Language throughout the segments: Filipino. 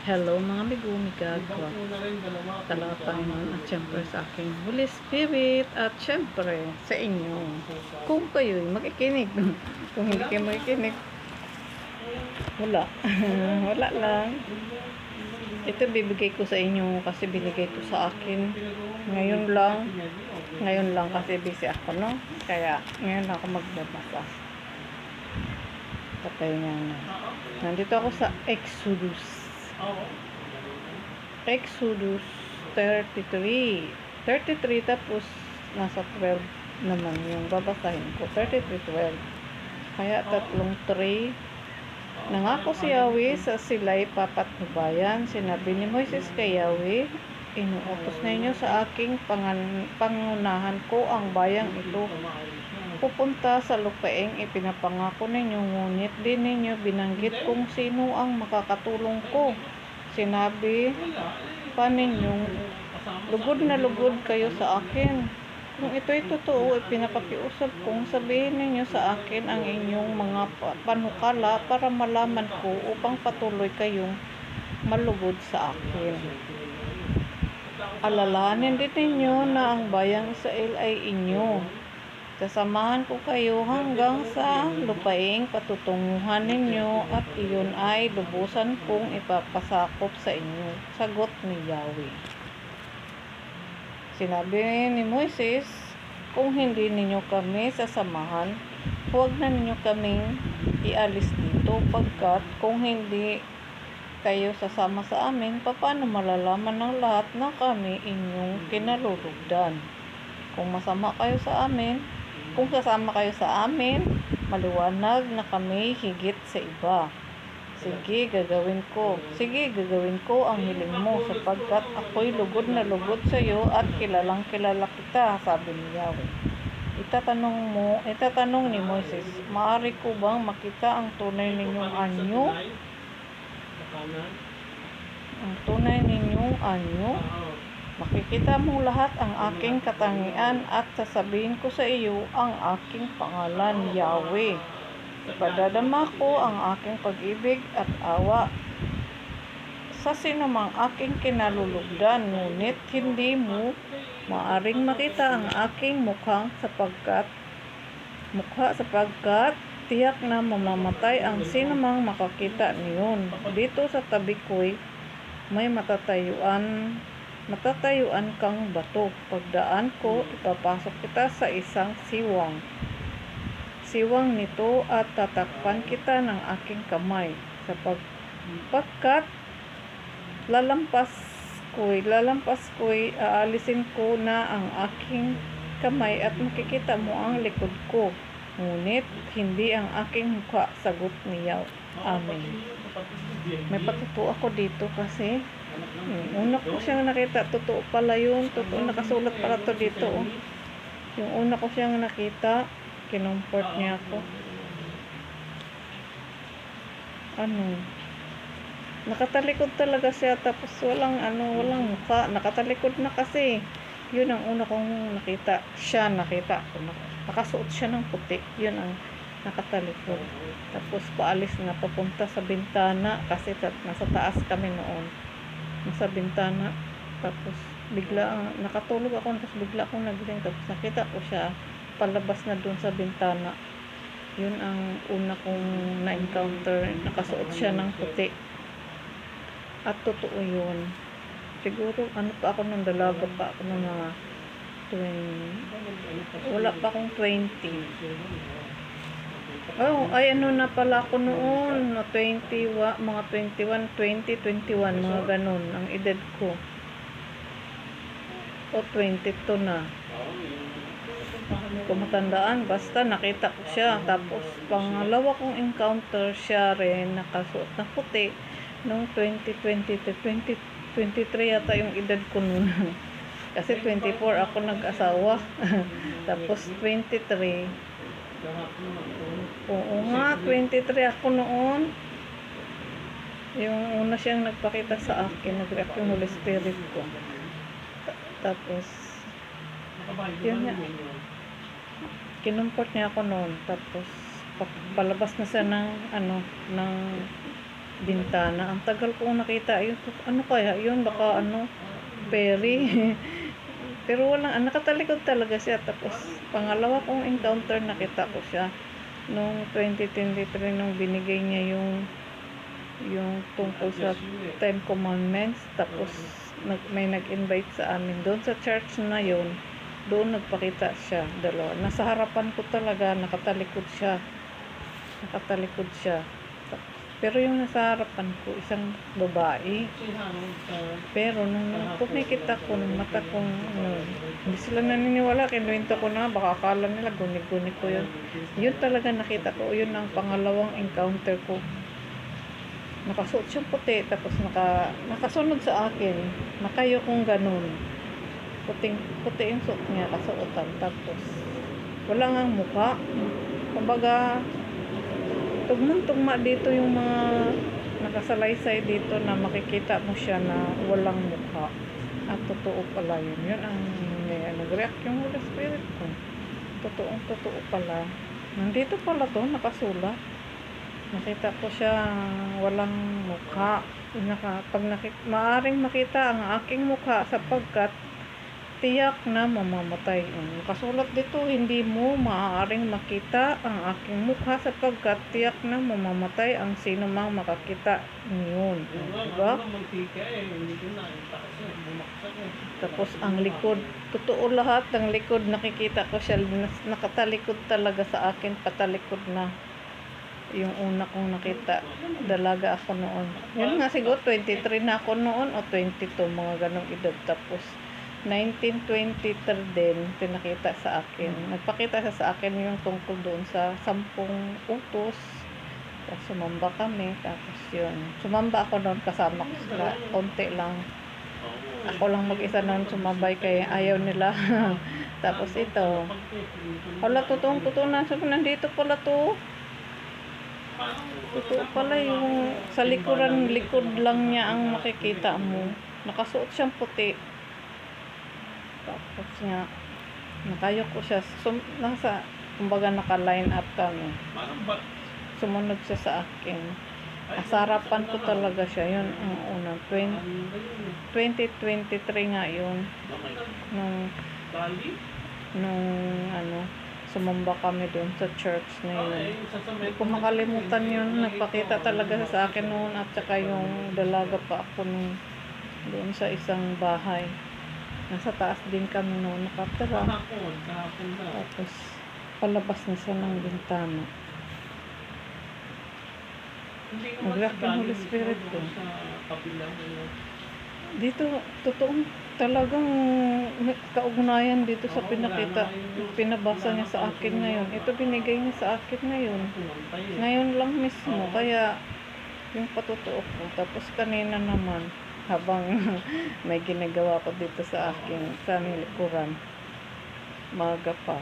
Hello mga migumigag ko. Talaga Panginoon at syempre sa aking Holy Spirit at syempre sa inyo. Kung kayo'y makikinig. Kung hindi kayo makikinig, wala. Wala lang. Ito bibigay ko sa inyo kasi binigay ko sa akin. Ngayon lang kasi busy ako, no? Kaya ngayon ako magbabasa. Patay nga na. Nandito ako sa Exodus 33 tapos nasa 12 naman yung babasahin ko. 33:12. Kaya tatlong 3. Nangako si Yahweh sa sila'y papatnubayan. Sinabi ni Moises kay Yahweh, inuutos ninyo sa aking pangunahan ko ang bayang ito. Pupunta sa lupaing ipinapangako ninyo, ngunit di ninyo binanggit kung sino ang makakatulong ko. Sinabi pa ninyong lugod na lugod kayo sa akin. Kung ito'y totoo, ipinapakiusap kong sabihin ninyo sa akin ang inyong mga panukala para malaman ko upang patuloy kayong malugod sa akin. Alalahanin din ninyo na ang bayang Israel ay inyo. Sasamahan ko kayo hanggang sa lupaing patutunguhan ninyo at iyon ay lubusan kong ipapasakop sa inyo. Sagot ni Yahweh. Sinabi ni Moises, kung hindi ninyo kami sasamahan, huwag na ninyo kaming ialis dito pagkat kung hindi kayo sasama sa amin, paano malalaman ng lahat na kami inyong kinalulugdan? Kung sasama kayo sa amin, maliwanag na kami higit sa iba. Sige, gagawin ko ang hiling mo sapagkat ako'y lugod na lugod sa iyo at kilalang kilala kita, sabi ni Yahweh. Itatanong ni Moises, maaari ko bang makita ang tunay ninyong anyo? Makikita mo lahat ang aking katangian at sasabihin ko sa iyo ang aking pangalan, Yahweh. Ipadadama ko ang aking pag-ibig at awa sa sinumang aking kinalulugdan, ngunit hindi mo maaring makita ang aking mukha sapagkat tiyak na mamamatay ang sinumang makakita niyon. Dito sa tabi ko'y may matatayuan kang bato. Pagdaan ko, ipapasok kita sa isang siwang nito at tatakpan kita ng aking kamay. Sapagkat lalampas ko'y aalisin ko na ang aking kamay at makikita mo ang likod ko, ngunit hindi ang aking mukha, sagot ni Yahweh. Amen. May patuto ako dito kasi una ko siyang nakita, totoo pala yun, nakasulat pala to dito. Yung una ko siyang nakita, kinumport niya ako. Nakatalikod talaga siya, tapos walang mukha, nakatalikod na kasi. Yun ang una kong nakita ko. Nakasuot siya ng puti, yun ang nakatalikod. Tapos paalis na papunta sa bintana kasi nasa taas kami noon. Nasa bintana, tapos bigla nakatulog ako, tapos bigla akong nagising, tapos nakita ko siya palabas na dun sa bintana. Yun ang una kong na-encounter. Nakasuot siya ng puti. At totoo yun. Siguro pa ako nung dalaga pa ako ng mga 20. Wala pa akong 20. Na pala ako noon, mga 21, 20, 21, mga ganun ang edad ko. 22 na. Kung matandaan, basta nakita ko siya. Tapos pangalawa kong encounter siya rin, nakasuot ng puti noong 2023 yata yung edad ko noon. Kasi 24 ako nag-asawa. Tapos 23. Oo nga, 23 ako noon. Yung una siyang nagpakita sa akin, nag-react yung Holy Spirit ko. Tapos yun nga, kinumport niya ako noon. Tapos palabas na siya ng bintana. Ang tagal kong nakita yun. Ano kaya yun? Baka ano, Perry. Pero walang, nakatalikod talaga siya. Tapos, pangalawa kong encounter, nakita ko siya. Noong 2023, nung binigay niya yung tungkol sa Ten Commandments. Tapos, may nag-invite sa amin. Doon sa church na yun, doon nagpakita siya. Dalawa. Nasa harapan ko talaga, nakatalikod siya. Pero yung nasa harapan ko, isang babae. Pero nung kumikita ko ng mata kong, hindi sila naniniwala, kinuwento ko na, baka akala nila guni-guni ko yun. Yun talaga nakita ko, yun ang pangalawang encounter ko. Nakasuot siyang puti, tapos nakasunod sa akin, nakayo kong ganun. Puti yung suot niya, kasuotan, tapos wala ngang mukha. Kumbaga, tugmang-tugma dito yung mga nakasalaysay dito na makikita mo siya na walang mukha. At totoo pala yun. Yun ang nag-react yung Holy Spirit ko. Totoo pala. Nandito pala to, nakasulat. Nakita ko siya walang mukha. Maaring makita ang aking mukha sapagkat tiyak na mamamatay. Nakasulat dito, hindi mo maaaring makita ang aking mukha sapagkat tiyak na mamamatay ang sino mang makakita niyon. Diba? Tapos ang likod, totoo lahat ng likod, nakikita ko siya, nakatalikod talaga sa akin, patalikod na. Yung una kong nakita, dalaga ako noon. Yun nga siguro, 23 na ako noon o 22, mga ganong edad. Tapos 1923 din, pinakita sa akin. Nagpakita siya sa akin yung tungkol doon sa 10 utos. Tapos sumamba kami. Tapos yun. Sumamba ako noon, kasama ko sila. Konti lang. Ako lang mag-isa noon sumabay kaya ayaw nila. Tapos ito. Wala, totoo na. Sabi, nandito pala to. Totoo pala yung sa likod lang niya ang makikita mo. Nakasuot siyang puti. Tapos nga, nakayo ko siya. Kumbaga naka-line up kami. Sumunod siya sa akin. Asarapan ko talaga siya. Yun ang una. 2023 nga yun. Nung sumamba kami doon sa church na yun. Hindi ko makalimutan yun. Nagpakita talaga sa akin noon at saka yung dalaga pa ako doon sa isang bahay. Nasa taas din kami noon nakatira. Tapos palabas na siya ng bintana. Nag-react yung Holy Spirit ko. Dito, totoong talagang kaugnayan dito sa pinabasa niya sa akin ngayon. Ito binigay niya sa akin ngayon. Ngayon lang mismo. Kaya yung patotoo ko. Tapos kanina naman, habang may ginagawa ko dito sa aming likuran, maga pa,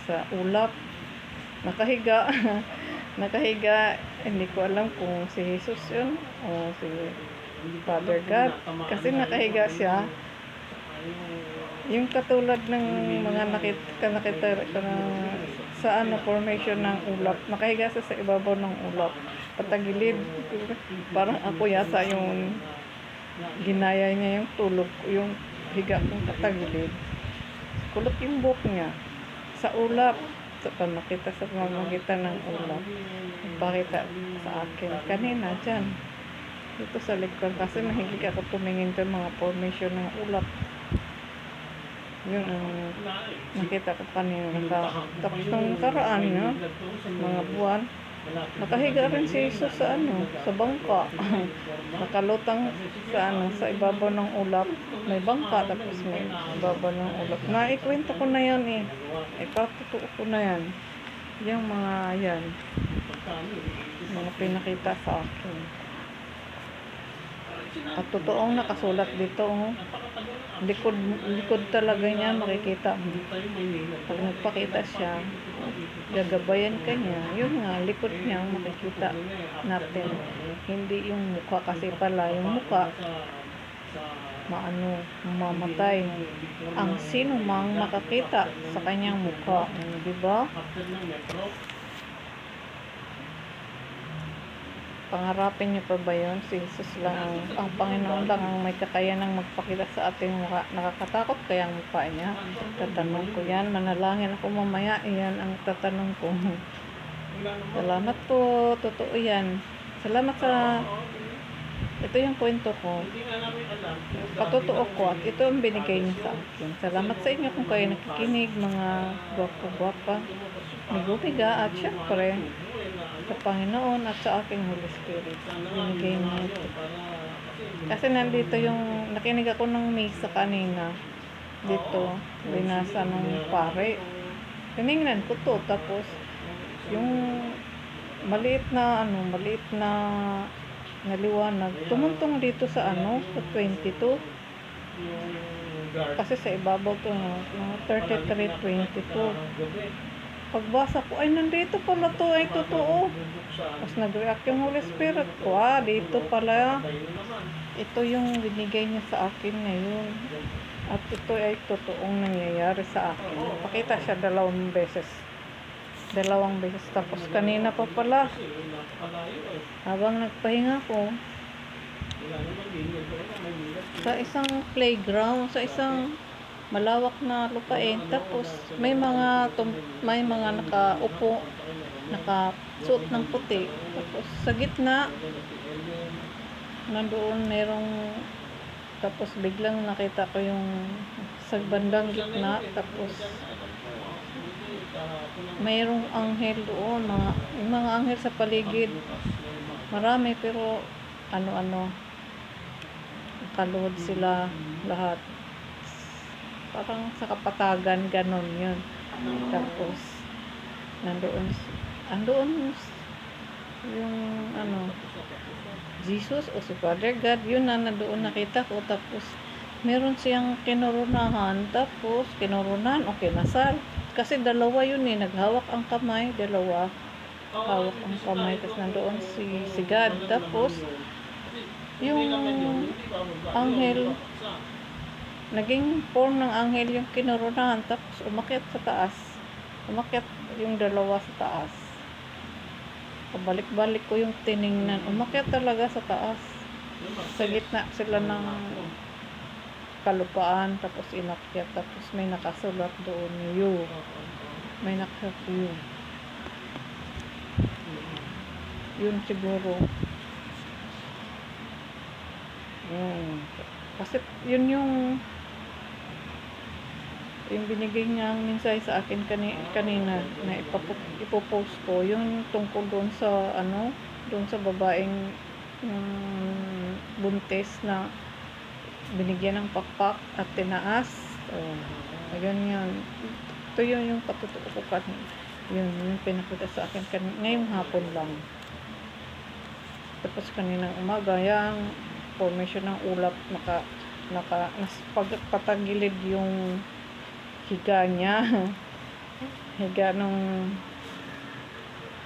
sa ulap, nakahiga, hindi ko alam kung si Jesus yun o si Father God, kasi nakahiga siya, yung katulad ng mga nakita sa formation ng ulap, nakahiga siya sa ibabaw ng ulap, patagilid, parang ako yata yung ginaya niya yung tulog, yung higa kong patagilid, kulot yung buhok niya sa ulap, sa pamakita sa pamamagitan ng ulap. Pakita sa akin kanina dyan dito sa likod, kasi mahilig ako tumingin sa mga formation ng ulap. Yun ang nakita ko kanina. Tapos nung karaan niya, mga buwan, nakahiga rin si Jesus sa bangka. Nakalutang sa ibabaw ng ulap. May bangka, tapos may ibabaw ng ulap. Naikwento ko na yan Ipatutuo ko na yan. Yung mga yan. Mga pinakita sa akin. At totoong nakasulat dito. Likod talaga niya makikita mo. Pag nagpakita siya, gagabayan ka niya. Yun nga, likod niya makikita natin. Hindi yung mukha, kasi pala yung mukha mamatay ang sino mang makakita sa kanyang mukha. Diba? Pangarapin niyo pa ba yun? Si Jesus lang, ang Panginoon lang ang may kakayanang magpakita sa ating mukha. Nakakatakot kaya ang mukha niya? Tatanong ko yan. Manalangin ako mamaya. Iyan ang tatanong ko. Salamat po. Totoo yan. Salamat sa... Ito yung kwento ko. Patotoo ko at ito ang binigay niya sa akin. Salamat sa inyo kung kayo nakikinig, mga gwapo-gwapa. Migo-miga at syempre sa Panginoon at sa aking Holy Spirit. Binigay niya ito. Kasi nandito yung, nakinig ako ng misa kanina. Dito, binasa ng pare. Tinignan ko to, tapos yung maliit na naliwanag. Tumuntong dito sa sa 22. Kasi sa ibabaw to, mga 33-22. Pagbasa ko, ay nandito pala to, ay totoo. Tapos nag-react yung Holy Spirit ko, dito pala. Ito yung binigay niya sa akin ngayon. At ito ay totoong nangyayari sa akin. Pakita siya dalawang beses. Tapos kanina pa pala. Habang nagpahinga ko, sa isang playground, sa isang malawak na lupain, tapos may mga nakaupo, nakasuot ng puti, tapos sa gitna nandoon tapos biglang nakita ko yung sa bandang gitna, tapos mayroong anghel doon, mga anghel sa paligid, marami, pero nakaluhod sila lahat. Parang sa kapatagan, ganon yun. Tapos, andoon yung Jesus o si Father God, yun na nandoon nakita ko. Tapos, meron siyang kinurunahan, tapos kinurunahan o kinasal. Kasi dalawa yun naghawak ang kamay, hawak ang kamay, tapos nandoon si God. Tapos, yung anghel, naging form ng anghel yung kinurunahan, tapos umakyat sa taas. Umakyat yung dalawa sa taas. Pabalik-balik ko yung tiningnan. Umakyat talaga sa taas. Sa gitna sila ng kalupaan, tapos inakyat. Tapos may nakasulat doon, you. May nakasulat, you. Yun siguro. Kasi yun yung binigay niyang mensahe sa akin kanina na ipopost ko, yung tungkol doon sa babaeng buntis na binigyan ng pakpak at tinaas. Ayun yun. Ito yung patutuo ko kanina. Yun yung pinakita sa akin ngayong hapon lang. Tapos kaninang umaga, yung formation ng ulap, patagilid yung higa niya. Higa nung